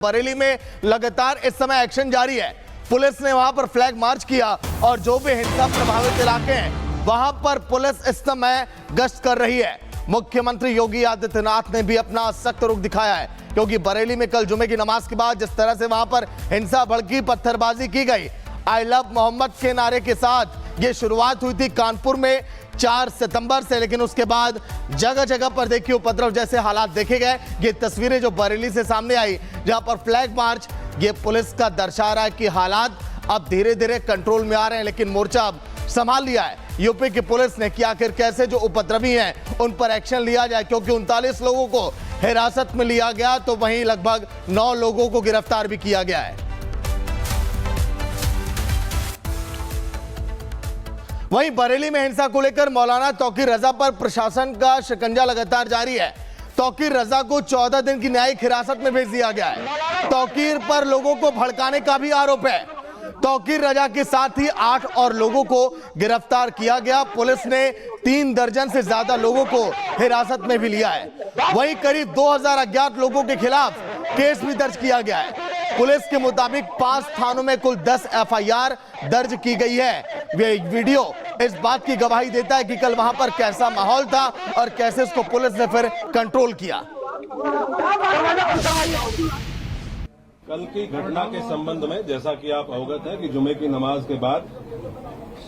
बरेली में लगातार इस समय एक्शन जारी है। पुलिस ने वहां पर फ्लैग मार्च किया और जो भी हिंसा प्रभावित इलाके हैं वहां पर पुलिस इस समय गश्त कर रही है। मुख्यमंत्री योगी आदित्यनाथ ने भी अपना सख्त रुख दिखाया है, क्योंकि बरेली में कल जुमे की नमाज के बाद जिस तरह से वहां पर हिंसा भड़की, पत्थरबाजी की गई, आई लव मोहम्मद के नारे के साथ ये शुरुआत हुई थी कानपुर में 4 सितंबर से, लेकिन उसके बाद जगह जगह पर देखिए उपद्रव जैसे हालात देखे गए। ये तस्वीरें जो बरेली से सामने आई, जहां पर फ्लैग मार्च, ये पुलिस का दर्शा रहा है कि हालात अब धीरे धीरे कंट्रोल में आ रहे हैं, लेकिन मोर्चा अब संभाल लिया है यूपी की पुलिस ने कि आखिर कैसे जो उपद्रवी हैं उन पर एक्शन लिया जाए, क्योंकि 39 लोगों को हिरासत में लिया गया तो वहीं लगभग 9 लोगों को गिरफ्तार भी किया गया है। वहीं बरेली में हिंसा को लेकर मौलाना तौकीर रजा पर प्रशासन का शिकंजा लगातार जारी है। तौकीर रजा को 14 दिन की न्यायिक हिरासत में भेज दिया गया है। तौकीर पर लोगों को भड़काने का भी आरोप है। तौकीर रजा के साथ ही 8 और लोगों को गिरफ्तार किया गया। पुलिस ने 3 दर्जन से ज्यादा लोगों को हिरासत में भी लिया है। वहीं करीब 2000 अज्ञात लोगों के खिलाफ केस भी दर्ज किया गया है। पुलिस के मुताबिक 5 थानों में कुल 10 FIR दर्ज की गई है। वीडियो इस बात की गवाही देता है कि कल वहां पर कैसा माहौल था और कैसे उसको पुलिस ने फिर कंट्रोल किया। कल की घटना के संबंध में जैसा कि आप अवगत हैं कि जुमे की नमाज के बाद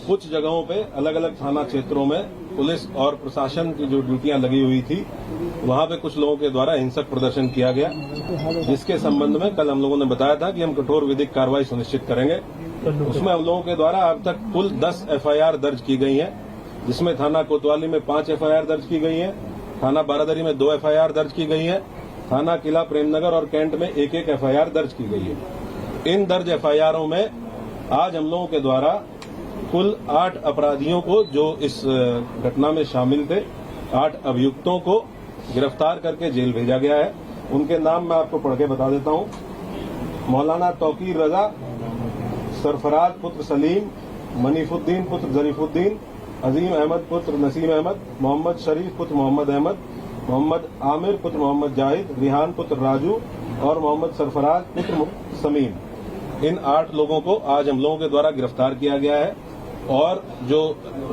कुछ जगहों पे अलग अलग थाना क्षेत्रों में पुलिस और प्रशासन की जो ड्यूटियां लगी हुई थी, वहां पे कुछ लोगों के द्वारा हिंसक प्रदर्शन किया गया, जिसके संबंध में कल हम लोगों ने बताया था कि हम कठोर विधिक कार्रवाई सुनिश्चित करेंगे। उसमें हम लोगों के द्वारा अब तक कुल 10 FIR दर्ज की गई हैं, जिसमें थाना कोतवाली में 5 FIR दर्ज की गई हैं, थाना बारादरी में 2 FIR दर्ज की गई है, थाना किला प्रेमनगर और कैंट में 1-1 FIR दर्ज की गई है। इन दर्ज FIRों में आज हम लोगों के द्वारा कुल 8 अपराधियों को, जो इस घटना में शामिल थे, 8 अभियुक्तों को गिरफ्तार करके जेल भेजा गया है। उनके नाम मैं आपको पढ़ के बता देता हूं। मौलाना तौकीर रजा, सरफराज पुत्र सलीम, मनीफुद्दीन पुत्र जरीफुद्दीन, अजीम अहमद पुत्र नसीम अहमद, मोहम्मद शरीफ पुत्र मोहम्मद अहमद, मोहम्मद आमिर पुत्र मोहम्मद जाहिद, रिहान पुत्र राजू और मोहम्मद सरफराज पुत्र समीम। इन 8 लोगों को आज हम लोगों के द्वारा गिरफ्तार किया गया है और जो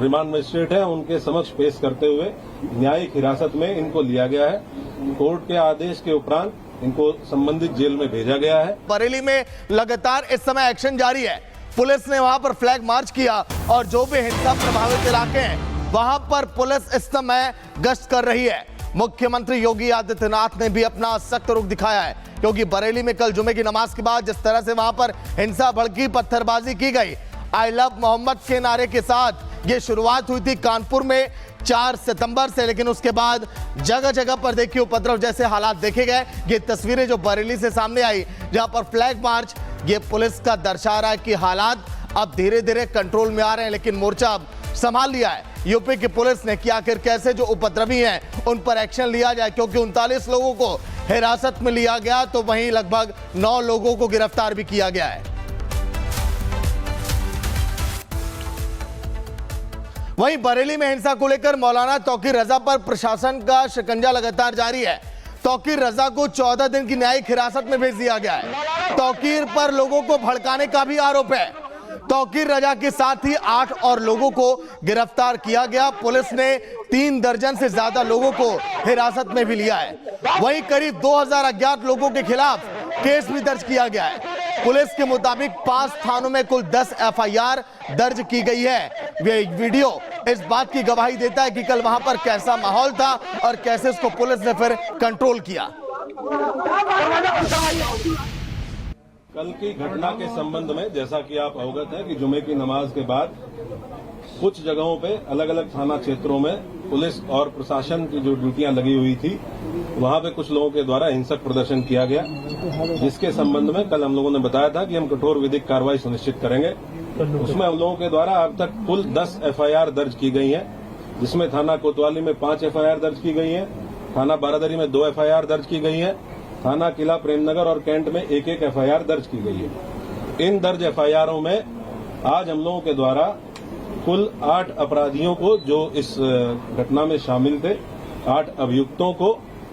रिमांड मजिस्ट्रेट है उनके समक्ष पेश करते हुए न्यायिक हिरासत में इनको लिया गया है। कोर्ट के आदेश के उपरांत इनको संबंधित जेल में भेजा गया है। बरेली में लगातार इस समय एक्शन जारी है। पुलिस ने वहां पर फ्लैग मार्च किया और जो भी हिंसा प्रभावित इलाके हैं वहां पर पुलिस इस समय गश्त कर रही है। मुख्यमंत्री योगी आदित्यनाथ ने भी अपना सख्त रुख दिखाया है, क्योंकि बरेली में कल जुमे की नमाज के बाद जिस तरह से वहां पर हिंसा भड़की, पत्थरबाजी की गई, आई लव मोहम्मद के नारे के साथ ये शुरुआत हुई थी कानपुर में 4 सितंबर से, लेकिन उसके बाद जगह जगह पर देखिए उपद्रव जैसे हालात देखे गए। ये तस्वीरें जो बरेली से सामने आई, जहां पर फ्लैग मार्च, ये पुलिस का दर्शा रहा है कि हालात अब धीरे धीरे कंट्रोल में आ रहे हैं, लेकिन मोर्चा अब संभाल लिया है यूपी की पुलिस ने कि आखिर कैसे जो उपद्रवी हैं उन पर एक्शन लिया जाए, क्योंकि 39 लोगों को हिरासत में लिया गया तो वहीं लगभग 9 लोगों को गिरफ्तार भी किया गया है। वहीं बरेली में हिंसा को लेकर मौलाना तौकीर रजा पर प्रशासन का शिकंजा लगातार जारी है। तौकीर रजा को 14 दिन की न्यायिक हिरासत में भेज दिया गया है। तौकीर पर लोगों को भड़काने का भी आरोप है। तौकीर रजा के साथ ही 8 और लोगों को गिरफ्तार किया गया। पुलिस ने 3 दर्जन से ज्यादा लोगों को हिरासत में भी लिया है। वहीं करीब 2000 अज्ञात लोगों के खिलाफ केस भी दर्ज किया गया है। पुलिस के मुताबिक 5 थानों में कुल 10 FIR दर्ज की गई है। वीडियो इस बात की गवाही देता है कि कल वहां पर कैसा माहौल था और कैसे उसको पुलिस ने फिर कंट्रोल किया। कल की घटना के संबंध में जैसा कि आप अवगत हैं कि जुमे की नमाज के बाद कुछ जगहों पे अलग अलग थाना क्षेत्रों में पुलिस और प्रशासन की जो ड्यूटियां लगी हुई थी, वहां पे कुछ लोगों के द्वारा हिंसक प्रदर्शन किया गया, जिसके संबंध में कल हम लोगों ने बताया था कि हम कठोर विधिक कार्रवाई सुनिश्चित करेंगे। उसमें हम लोगों के द्वारा अब तक कुल 10 FIR दर्ज की गई हैं, जिसमें थाना कोतवाली में 5 FIR दर्ज की गई है, थाना बारादरी में 2 FIR दर्ज की गई है, थाना किला प्रेमनगर और कैंट में 1-1 FIR दर्ज की गई है। इन दर्ज FIRों में आज हम लोगों के द्वारा कुल 8 अपराधियों को, जो इस घटना में शामिल थे, 8 अभियुक्तों को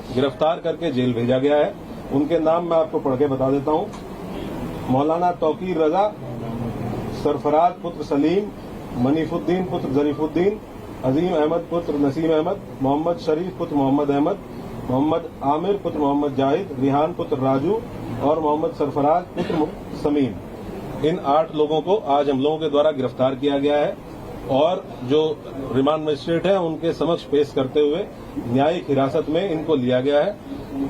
गिरफ्तार करके जेल भेजा गया है। उनके नाम मैं आपको पढ़ के बता देता हूं। मौलाना तौकीर रजा, सरफराज पुत्र सलीम, मनीफुद्दीन पुत्र जरीफुद्दीन, अजीम अहमद पुत्र नसीम अहमद, मोहम्मद शरीफ पुत्र मोहम्मद अहमद, मोहम्मद आमिर पुत्र मोहम्मद जाहिद, रिहान पुत्र राजू और मोहम्मद सरफराज पुत्र समीम। इन 8 लोगों को आज हम लोगों के द्वारा गिरफ्तार किया गया है और जो रिमांड मजिस्ट्रेट है उनके समक्ष पेश करते हुए न्यायिक हिरासत में इनको लिया गया है।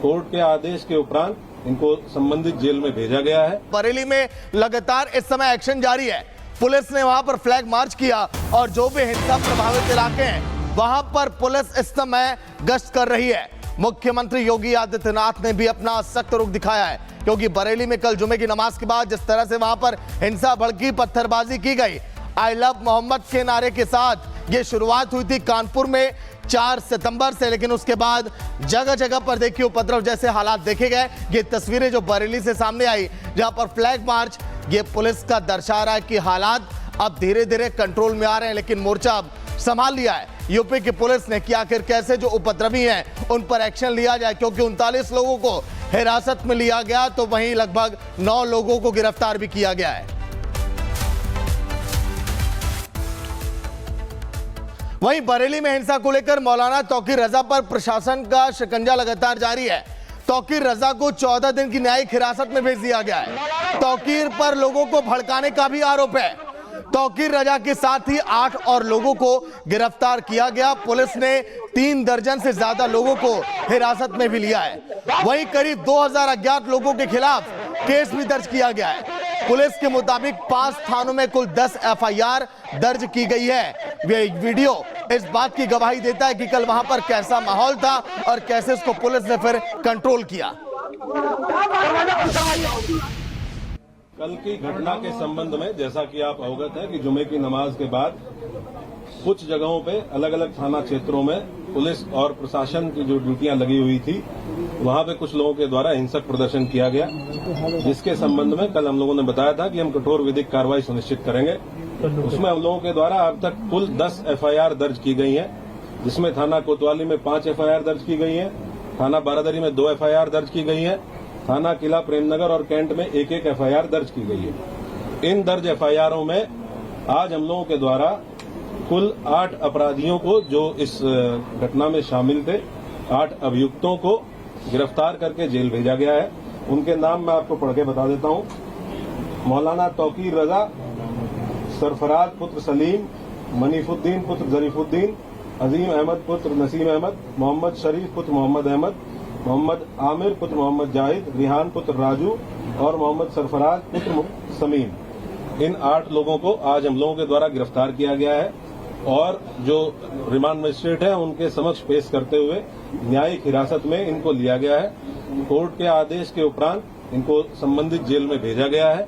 कोर्ट के आदेश के उपरांत इनको संबंधित जेल में भेजा गया है। बरेली में लगातार इस समय एक्शन जारी है। पुलिस ने वहां पर फ्लैग मार्च किया और जो भी हिंसा प्रभावित इलाके हैं वहां पर पुलिस इस समय गश्त कर रही है। मुख्यमंत्री योगी आदित्यनाथ ने भी अपना सख्त रुख दिखाया है, क्योंकि बरेली में कल जुमे की नमाज के बाद जिस तरह से वहां पर हिंसा भड़की, पत्थरबाजी की गई, आई लव मोहम्मद के नारे के साथ ये शुरुआत हुई थी कानपुर में 4 सितंबर से, लेकिन उसके बाद जगह जगह पर देखिए उपद्रव जैसे हालात देखे गए। ये तस्वीरें जो बरेली से सामने आई जहां पर फ्लैग मार्च, ये पुलिस का दर्शा रहा है कि हालात अब धीरे धीरे कंट्रोल में आ रहे हैं, लेकिन मोर्चा अब संभाल लिया है यूपी की पुलिस ने कि आखिर कैसे जो उपद्रवी हैं उन पर एक्शन लिया जाए, क्योंकि 39 लोगों को हिरासत में लिया गया तो वहीं लगभग 9 लोगों को गिरफ्तार भी किया गया है। वहीं बरेली में हिंसा को लेकर मौलाना तौकीर रजा पर प्रशासन का शिकंजा लगातार जारी है। तौकीर रजा को 14 दिन की न्यायिक हिरासत में भेज दिया गया है। तौकीर पर लोगों को भड़काने का भी आरोप है। तौकीर रजा के साथ ही 8 और लोगों को गिरफ्तार किया गया। पुलिस ने 3 दर्जन से ज्यादा लोगों को हिरासत में भी लिया है। वहीं करीब 2000 अज्ञात लोगों के खिलाफ केस भी दर्ज किया गया है। पुलिस के मुताबिक 5 थानों में कुल 10 FIR दर्ज की गई है। यह वीडियो इस बात की गवाही देता है कि कल वहां पर कैसा माहौल था और कैसे इसको पुलिस ने फिर कंट्रोल किया। कल की घटना के संबंध में जैसा कि आप अवगत हैं कि जुमे की नमाज के बाद कुछ जगहों पे अलग अलग थाना क्षेत्रों में पुलिस और प्रशासन की जो ड्यूटियां लगी हुई थी वहां पे कुछ लोगों के द्वारा हिंसक प्रदर्शन किया गया, जिसके संबंध में कल हम लोगों ने बताया था कि हम कठोर विधिक कार्रवाई सुनिश्चित करेंगे। उसमें हम लोगों के द्वारा अब तक कुल 10 FIR दर्ज की गई हैं, जिसमें थाना कोतवाली में 5 FIR दर्ज की गई है, थाना बारादरी में 2 FIR दर्ज की गई है, थाना किला प्रेमनगर और कैंट में 1-1 FIR दर्ज की गई है। इन दर्ज FIRों में आज हम लोगों के द्वारा कुल 8 अपराधियों को जो इस घटना में शामिल थे, 8 अभियुक्तों को गिरफ्तार करके जेल भेजा गया है। उनके नाम मैं आपको पढ़ के बता देता हूं। मौलाना तौकीर रजा, सरफराज पुत्र सलीम, मनीफुद्दीन पुत्र जरीफुद्दीन, अजीम अहमद पुत्र नसीम अहमद, मोहम्मद शरीफ पुत्र मोहम्मद अहमद, मोहम्मद आमिर पुत्र मोहम्मद जाहिद, रिहान पुत्र राजू और मोहम्मद सरफराज पुत्र समीम। इन 8 लोगों को आज हम लोगों के द्वारा गिरफ्तार किया गया है और जो रिमांड मजिस्ट्रेट है उनके समक्ष पेश करते हुए न्यायिक हिरासत में इनको लिया गया है। कोर्ट के आदेश के उपरांत इनको संबंधित जेल में भेजा गया है।